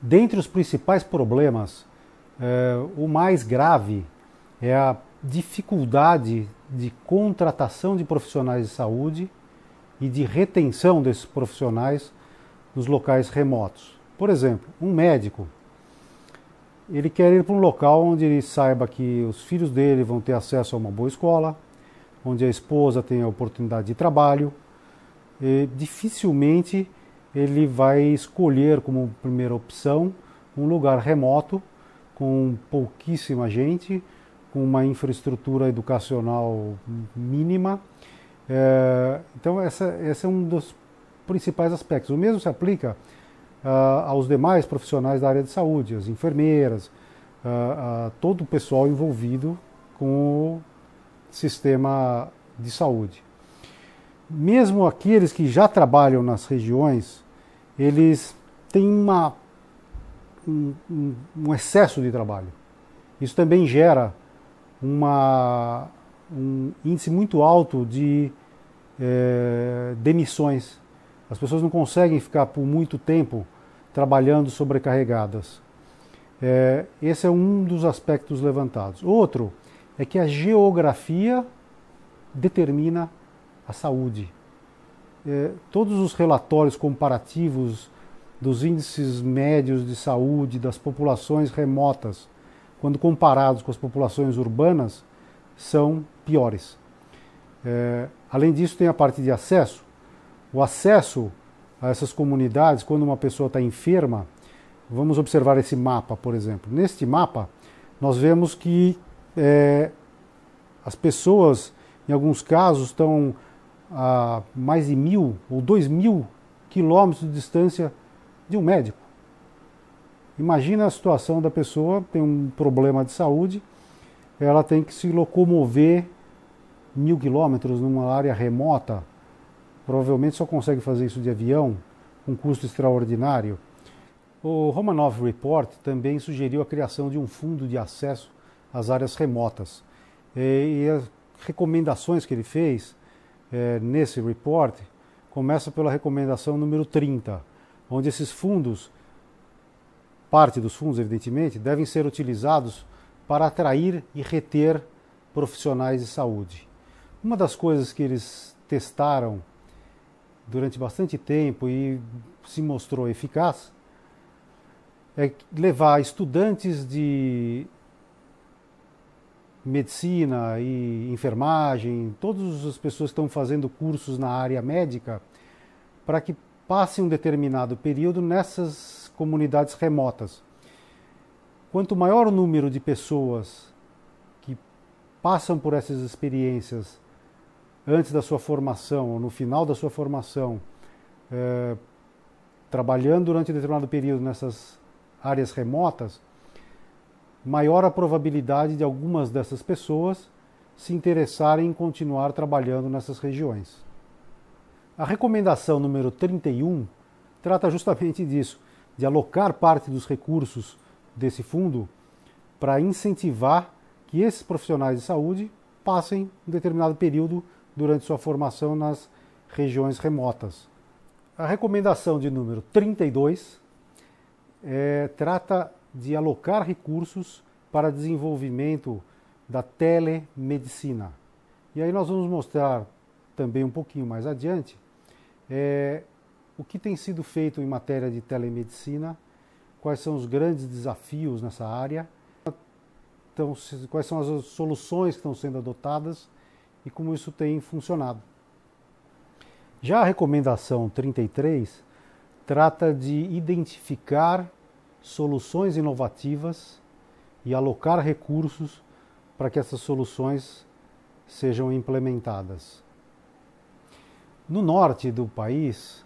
Dentre os principais problemas, o mais grave é a dificuldade de contratação de profissionais de saúde e de retenção desses profissionais nos locais remotos. Por exemplo, um médico, ele quer ir para um local onde ele saiba que os filhos dele vão ter acesso a uma boa escola, onde a esposa tem a oportunidade de trabalho. E dificilmente ele vai escolher como primeira opção um lugar remoto, com pouquíssima gente, com uma infraestrutura educacional mínima. Então esse é um dos principais aspectos. O mesmo se aplica aos demais profissionais da área de saúde, as enfermeiras, a todo o pessoal envolvido com o sistema de saúde. Mesmo aqueles que já trabalham nas regiões, eles têm um excesso de trabalho. Isso também gera um índice muito alto de demissões. As pessoas não conseguem ficar por muito tempo trabalhando sobrecarregadas. Esse é um dos aspectos levantados. Outro é que a geografia determina a saúde. Todos os relatórios comparativos dos índices médios de saúde das populações remotas, quando comparados com as populações urbanas, são piores. Além disso, tem a parte de acesso. O acesso a essas comunidades, quando uma pessoa está enferma, vamos observar esse mapa, por exemplo. Neste mapa, nós vemos que as pessoas, em alguns casos, estão a mais de 1.000 ou 2.000 quilômetros de distância de um médico. Imagina a situação da pessoa, tem um problema de saúde, ela tem que se locomover 1.000 quilômetros numa área remota, provavelmente só consegue fazer isso de avião, com custo extraordinário. O Romanov Report também sugeriu a criação de um fundo de acesso às áreas remotas. E as recomendações que ele fez nesse report começa pela recomendação número 30, onde esses fundos, parte dos fundos evidentemente, devem ser utilizados para atrair e reter profissionais de saúde. Uma das coisas que eles testaram durante bastante tempo e se mostrou eficaz é levar estudantes de medicina e enfermagem, todas as pessoas que estão fazendo cursos na área médica, para que passem um determinado período nessas comunidades remotas. Quanto maior o número de pessoas que passam por essas experiências antes da sua formação ou no final da sua formação, trabalhando durante um determinado período nessas áreas remotas, maior a probabilidade de algumas dessas pessoas se interessarem em continuar trabalhando nessas regiões. A recomendação número 31 trata justamente disso, de alocar parte dos recursos desse fundo para incentivar que esses profissionais de saúde passem um determinado período durante sua formação nas regiões remotas. A recomendação de número 32 trata de alocar recursos para desenvolvimento da telemedicina. E aí nós vamos mostrar também um pouquinho mais adiante o que tem sido feito em matéria de telemedicina, quais são os grandes desafios nessa área, então, quais são as soluções que estão sendo adotadas e como isso tem funcionado. Já a recomendação 33 trata de identificar soluções inovativas e alocar recursos para que essas soluções sejam implementadas. No norte do país,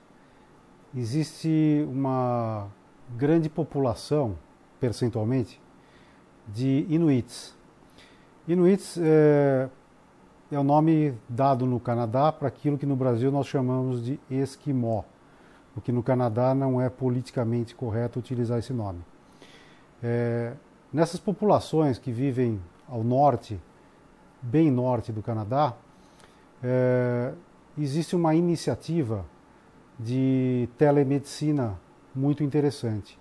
existe uma grande população, percentualmente, de inuits. Inuits é o nome dado no Canadá para aquilo que no Brasil nós chamamos de esquimó, o que no Canadá não é politicamente correto utilizar esse nome. Nessas populações que vivem ao norte, bem norte do Canadá, existe uma iniciativa de telemedicina muito interessante.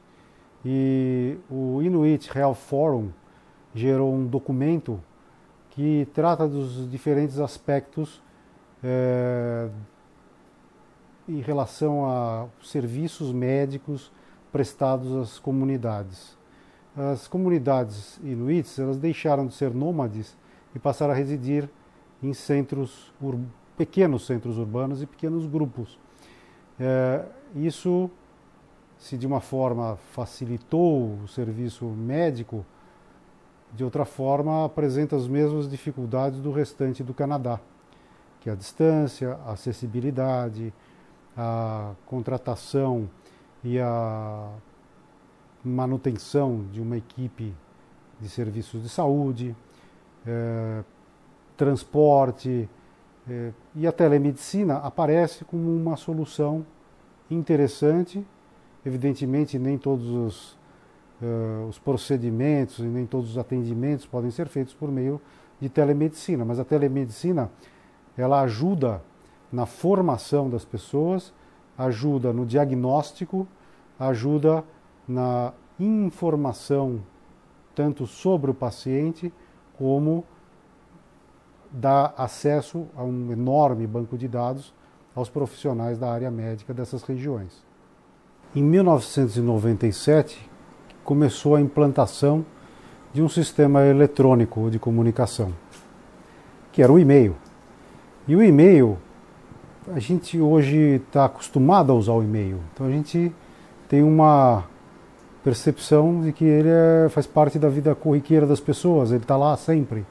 E o Inuit Health Forum gerou um documento que trata dos diferentes aspectos em relação a serviços médicos prestados às comunidades. As comunidades inuits, elas deixaram de ser nômades e passaram a residir em pequenos centros urbanos e pequenos grupos. Isso, se de uma forma facilitou o serviço médico, de outra forma apresenta as mesmas dificuldades do restante do Canadá, que é a distância, a acessibilidade, a contratação e a manutenção de uma equipe de serviços de saúde, transporte, e a telemedicina aparece como uma solução interessante. Evidentemente, nem todos os procedimentos e nem todos os atendimentos podem ser feitos por meio de telemedicina, mas a telemedicina ela ajuda na formação das pessoas, ajuda no diagnóstico, ajuda na informação tanto sobre o paciente como dá acesso a um enorme banco de dados aos profissionais da área médica dessas regiões. Em 1997, começou a implantação de um sistema eletrônico de comunicação, que era o e-mail. E o e-mail, a gente hoje está acostumado a usar o e-mail, então a gente tem uma percepção de que ele faz parte da vida corriqueira das pessoas, ele está lá sempre.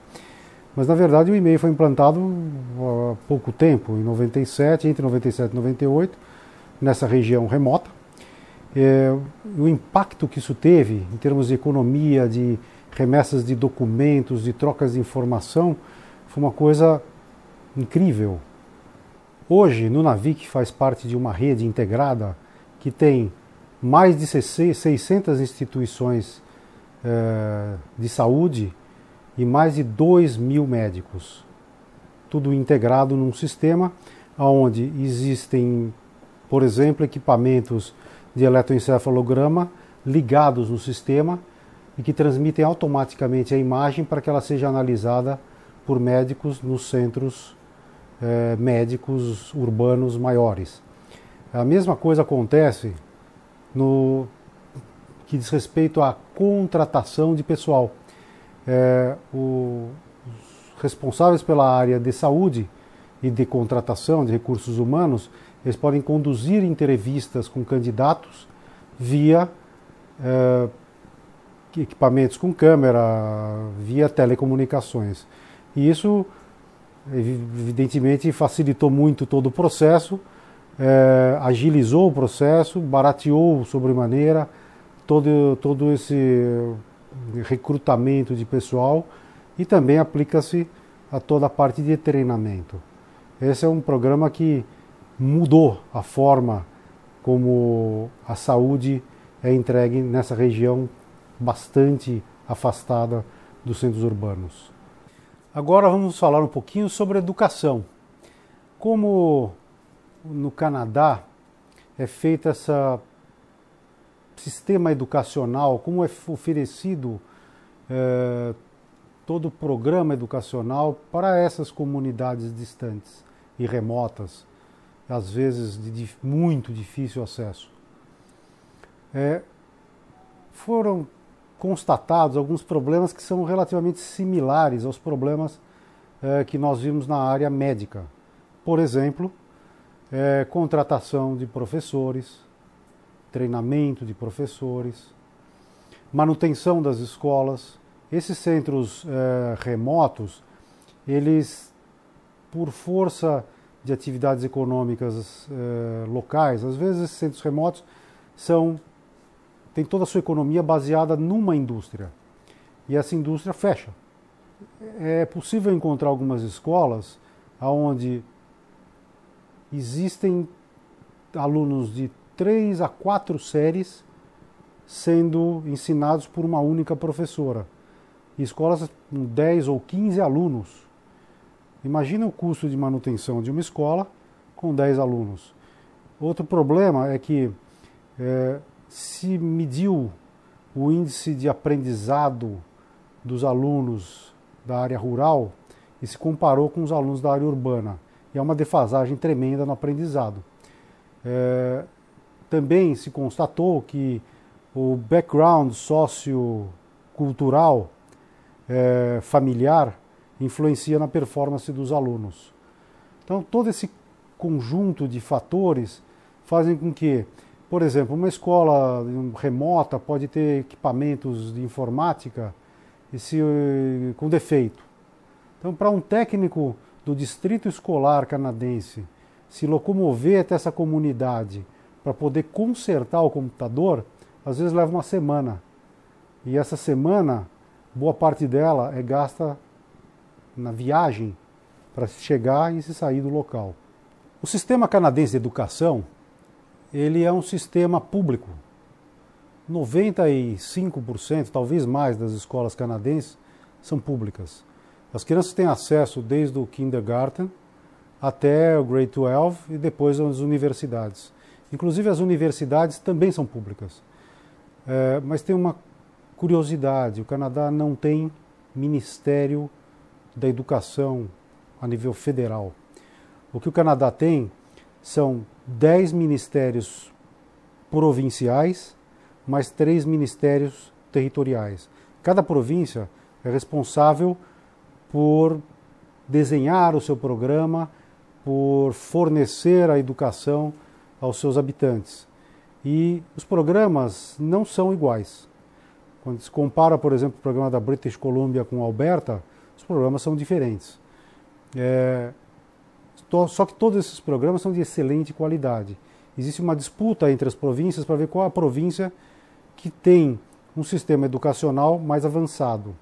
Mas na verdade o e-mail foi implantado há pouco tempo, em 97, entre 97 e 98, nessa região remota. O impacto que isso teve em termos de economia, de remessas de documentos, de trocas de informação, foi uma coisa incrível. Hoje, Nunavik faz parte de uma rede integrada que tem mais de 600 instituições de saúde e mais de 2.000 médicos. Tudo integrado num sistema onde existem, por exemplo, equipamentos de eletroencefalograma ligados no sistema e que transmitem automaticamente a imagem para que ela seja analisada por médicos nos centros médicos urbanos maiores. A mesma coisa acontece no que diz respeito à contratação de pessoal. Os responsáveis pela área de saúde e de contratação de recursos humanos, eles podem conduzir entrevistas com candidatos via equipamentos com câmera, via telecomunicações. E isso, evidentemente, facilitou muito todo o processo, agilizou o processo, barateou sobremaneira todo esse recrutamento de pessoal e também aplica-se a toda a parte de treinamento. Esse é um programa que mudou a forma como a saúde é entregue nessa região bastante afastada dos centros urbanos. Agora vamos falar um pouquinho sobre educação. Como no Canadá é feito esse sistema educacional, como é oferecido todo o programa educacional para essas comunidades distantes e remotas, às vezes de muito difícil acesso. Foram constatados alguns problemas que são relativamente similares aos problemas que nós vimos na área médica. Por exemplo, contratação de professores, treinamento de professores, manutenção das escolas. Esses centros remotos, eles, por força de atividades econômicas locais, às vezes esses centros remotos têm toda a sua economia baseada numa indústria, e essa indústria fecha. É possível encontrar algumas escolas onde existem alunos de 3 a 4 séries sendo ensinados por uma única professora. Escolas com 10 ou 15 alunos. Imagina o custo de manutenção de uma escola com 10 alunos. Outro problema é que se mediu o índice de aprendizado dos alunos da área rural e se comparou com os alunos da área urbana. E há uma defasagem tremenda no aprendizado. Também se constatou que o background sociocultural familiar influencia na performance dos alunos. Então, todo esse conjunto de fatores fazem com que, por exemplo, uma escola remota pode ter equipamentos de informática com defeito. Então, para um técnico do distrito escolar canadense se locomover até essa comunidade para poder consertar o computador, às vezes leva uma semana. E essa semana, boa parte dela é gasta na viagem para chegar e se sair do local. O sistema canadense de educação, ele é um sistema público. 95%, talvez mais, das escolas canadenses são públicas. As crianças têm acesso desde o kindergarten até o grade 12 e depois as universidades. Inclusive as universidades também são públicas. Mas tem uma curiosidade, o Canadá não tem Ministério da Educação a nível federal. O que o Canadá tem são 10 ministérios provinciais, mais 3 ministérios territoriais. Cada província é responsável por desenhar o seu programa, por fornecer a educação aos seus habitantes. E os programas não são iguais. Quando se compara, por exemplo, o programa da British Columbia com a Alberta, os programas são diferentes. Só que todos esses programas são de excelente qualidade. Existe uma disputa entre as províncias para ver qual é a província que tem um sistema educacional mais avançado.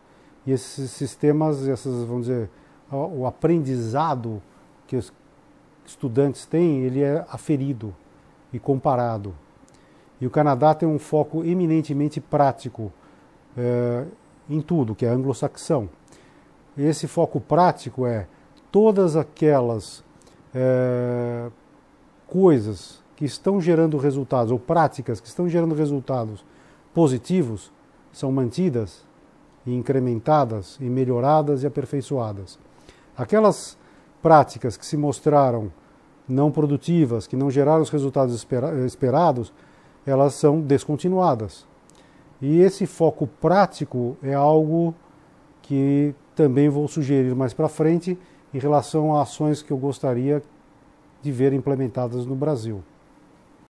E esses sistemas, vamos dizer, o aprendizado que os estudantes têm, ele é aferido e comparado. E o Canadá tem um foco eminentemente prático em tudo, que é anglo-saxão. Esse foco prático é todas aquelas coisas que estão gerando resultados, ou práticas que estão gerando resultados positivos, são mantidas e incrementadas e melhoradas e aperfeiçoadas. Aquelas práticas que se mostraram não produtivas, que não geraram os resultados esperados, elas são descontinuadas. E esse foco prático é algo que também vou sugerir mais para frente em relação a ações que eu gostaria de ver implementadas no Brasil.